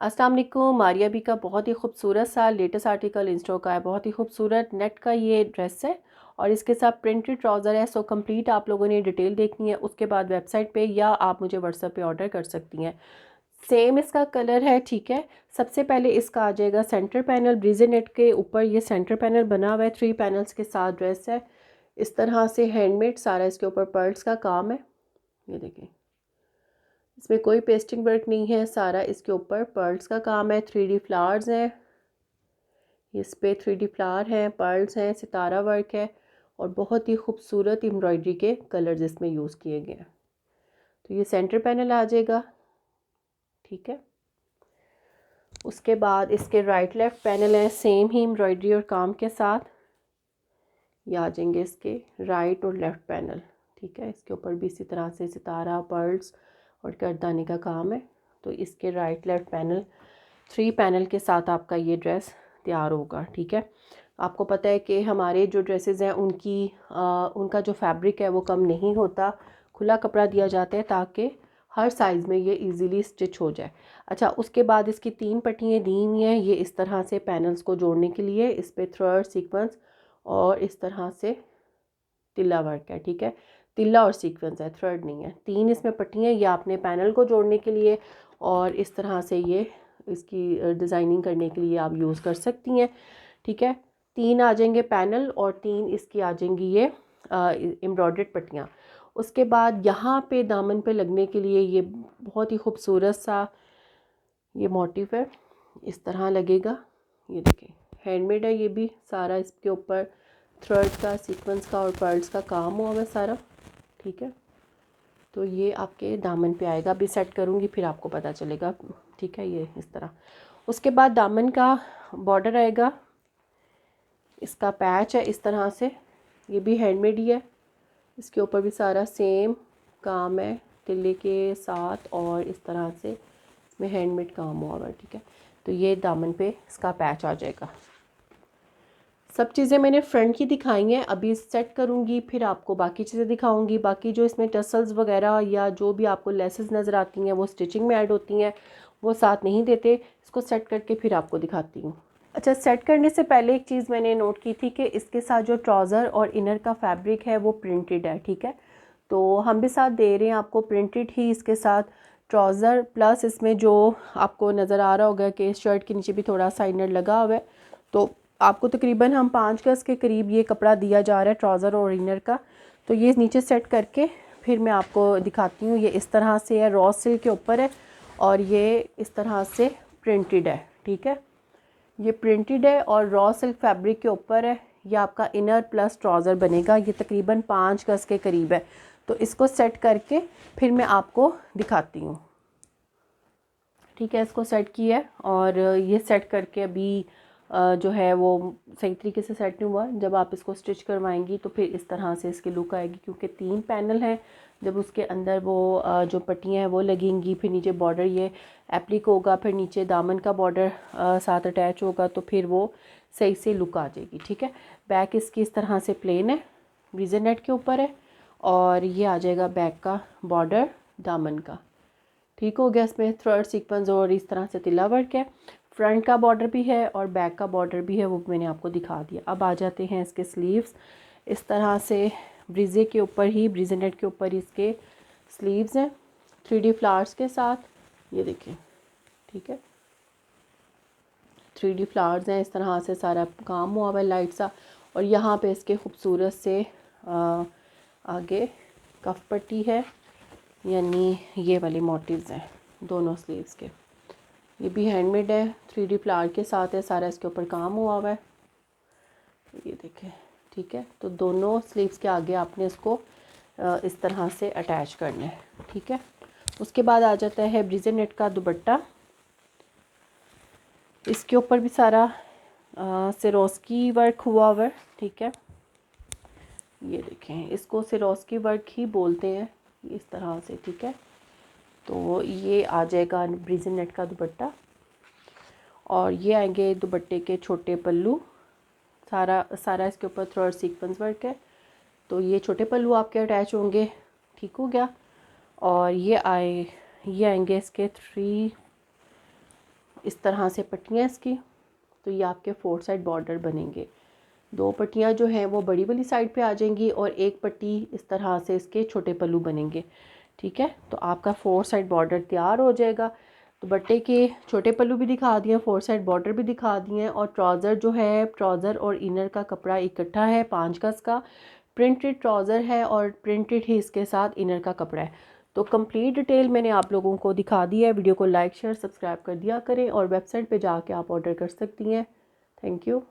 अस्सलाम वालेकुम। मारिया बी का बहुत ही खूबसूरत सा लेटेस्ट आर्टिकल इन स्टॉक का है। बहुत ही खूबसूरत नेट का ये ड्रेस है और इसके साथ प्रिंटेड ट्राउज़र है। सो कंप्लीट आप लोगों ने डिटेल देखनी है, उसके बाद वेबसाइट पे या आप मुझे व्हाट्सएप पे ऑर्डर कर सकती हैं। सेम इसका कलर है, ठीक है। सबसे पहले इसका आ जाएगा सेंटर पैनल। ब्रीजे नेट के ऊपर ये सेंटर पैनल बना हुआ है, 3 पैनल्स के साथ ड्रेस है। इस तरह से हैंडमेड सारा इसके ऊपर पर्ल्स का काम है। ये देखें, इसमें कोई पेस्टिंग वर्क नहीं है, सारा इसके ऊपर पर्ल्स का काम है। 3D फ्लावर्स हैं, इस पे 3D फ्लावर हैं, पर्ल्स हैं, सितारा वर्क है और बहुत ही खूबसूरत एम्ब्रॉयडरी के कलर्स इसमें यूज़ किए गए हैं। तो ये सेंटर पैनल आ जाएगा, ठीक है। उसके बाद इसके राइट लेफ़्ट पैनल हैं, सेम ही एम्ब्रॉयडरी और काम के साथ। ये आ जाएंगे इसके राइट और लेफ़्ट पैनल, ठीक है। इसके ऊपर भी इसी तरह से सितारा, पर्ल्स और गर्दाने का काम है। तो इसके राइट लेफ़्ट पैनल 3 पैनल के साथ आपका ये ड्रेस तैयार होगा, ठीक है। आपको पता है कि हमारे जो ड्रेसेस हैं उनका जो फैब्रिक है वो कम नहीं होता, खुला कपड़ा दिया जाता है ताकि हर साइज़ में ये इजीली स्टिच हो जाए। अच्छा, उसके बाद इसकी 3 पट्टियाँ दी हुई हैं, ये इस तरह से पैनल्स को जोड़ने के लिए। इस पे थ्रेड सीक्वेंस और इस तरह से तिल्ला वर्क है, ठीक है। तिल्ला और सीक्वेंस है, थ्रेड नहीं है। 3 इसमें पट्टियाँ ये आपने पैनल को जोड़ने के लिए और इस तरह से ये इसकी डिज़ाइनिंग करने के लिए आप यूज़ कर सकती हैं, ठीक है। 3 आ जाएंगे पैनल और 3 इसकी आ जाएंगी ये एम्ब्रॉयडर्ड पट्टियाँ। उसके बाद यहाँ पे दामन पे लगने के लिए ये बहुत ही खूबसूरत सा ये मोटिव है, इस तरह लगेगा। ये देखें, हैंडमेड है ये भी सारा। इसके ऊपर थ्रेड का, सीक्वेंस का और पर्ल्स का काम हुआ है सारा, ठीक है। तो ये आपके दामन पे आएगा। अभी सेट करूँगी फिर आपको पता चलेगा, ठीक है। ये इस तरह। उसके बाद दामन का बॉर्डर आएगा, इसका पैच है इस तरह से, ये भी हैंडमेड ही है। इसके ऊपर भी सारा सेम काम है तिल्ले के साथ और इस तरह से इसमें हैंडमेड काम हुआ है, ठीक है। तो ये दामन पे इसका पैच आ जाएगा। सब चीज़ें मैंने फ्रंट की दिखाई हैं, अभी सेट करूँगी फिर आपको बाकी चीज़ें दिखाऊंगी। बाकी जो इसमें टसल्स वगैरह या जो भी आपको लेसेस नज़र आती हैं वो स्टिचिंग में ऐड होती हैं, वो साथ नहीं देते। इसको सेट करके फिर आपको दिखाती हूँ। अच्छा, सेट करने से पहले एक चीज़ मैंने नोट की थी कि इसके साथ जो ट्राउज़र और इनर का फैब्रिक है वो प्रिंटेड है, ठीक है। तो हम भी साथ दे रहे हैं आपको प्रिंटेड ही इसके साथ ट्राउज़र, प्लस इसमें जो आपको नज़र आ रहा होगा कि शर्ट के नीचे भी थोड़ा सा इनर लगा हुआ है। तो आपको तकरीबन हम 5 गज़ के करीब ये कपड़ा दिया जा रहा है ट्राउज़र और इनर का। तो ये नीचे सेट करके फिर मैं आपको दिखाती हूँ। ये इस तरह से है, रॉ सिल्क के ऊपर है और ये इस तरह से प्रिंटेड है, ठीक है। ये प्रिंटेड है और रॉ सिल्क फैब्रिक के ऊपर है। ये आपका इनर प्लस ट्राउज़र बनेगा। ये तकरीबन 5 गज़ के करीब है। तो इसको सेट करके फिर मैं आपको दिखाती हूँ, ठीक है। इसको सेट किया है और ये सेट करके अभी जो है वो सही तरीके से सेट नहीं हुआ। जब आप इसको स्टिच करवाएंगी तो फिर इस तरह से इसकी लुक आएगी, क्योंकि 3 पैनल हैं। जब उसके अंदर वो जो पट्टियाँ हैं वो लगेंगी, फिर नीचे बॉर्डर ये एप्लिक होगा, फिर नीचे दामन का बॉर्डर साथ अटैच होगा, तो फिर वो सही से लुक आ जाएगी, ठीक है। बैक इसकी इस तरह से प्लेन है, ब्रीजे नेट के ऊपर है और ये आ जाएगा बैक का बॉर्डर दामन का, ठीक हो गया। इसमें थ्रेड सीक्वेंस और इस तरह से तिल्ला वर्क है। फ्रंट का बॉर्डर भी है और बैक का बॉर्डर भी है, वो मैंने आपको दिखा दिया। अब आ जाते हैं इसके स्लीव्स। इस तरह से ब्रीजे के ऊपर ही, ब्रीजे नेट के ऊपर इसके स्लीव्स हैं 3D फ्लावर्स के साथ। ये देखें, ठीक है। 3D फ्लावर्स हैं, इस तरह से सारा काम हुआ हुआ है लाइट सा। और यहाँ पे इसके खूबसूरत से आगे कफ पट्टी है, यानी ये वाले मोटिव्स हैं दोनों स्लीव्स के। ये भी हैंडमेड है, 3D फ्लावर के साथ है, सारा इसके ऊपर काम हुआ हुआ है। ये देखें, ठीक है। तो दोनों स्लीव्स के आगे आपने इसको इस तरह से अटैच करना है, ठीक है। उसके बाद आ जाता है ब्रीजे नेट का दुपट्टा। इसके ऊपर भी सारा सिरोस्की वर्क हुआ हुआ है, ठीक है। ये देखें, इसको सिरोस्की वर्क ही बोलते हैं इस तरह से, ठीक है। तो ये आ जाएगा ब्रीजे नेट का दुपट्टा और ये आएंगे दुपट्टे के छोटे पल्लू। सारा इसके ऊपर थ्रेड सीक्वेंस वर्क है, तो ये छोटे पल्लू आपके अटैच होंगे, ठीक हो गया। और ये आएंगे इसके 3 इस तरह से पट्टियाँ इसकी, तो ये आपके 4 साइड बॉर्डर बनेंगे। 2 पट्टियाँ जो हैं वो बड़ी वाली साइड पे आ जाएंगी और एक पट्टी इस तरह से इसके छोटे पल्लू बनेंगे। ठीक है, तो आपका 4 साइड बॉर्डर तैयार हो जाएगा। दुपट्टे के छोटे पल्लू भी दिखा दिए, 4 साइड बॉर्डर भी दिखा दिए, और ट्राउज़र जो है, ट्राउज़र और इनर का कपड़ा इकट्ठा है 5 गज का, प्रिंटेड ट्राउज़र है और प्रिंटेड ही इसके साथ इनर का कपड़ा है। तो कंप्लीट डिटेल मैंने आप लोगों को दिखा दी है। वीडियो को लाइक शेयर सब्सक्राइब कर दिया करें और वेबसाइट पे जाके आप ऑर्डर कर सकती हैं। Thank you.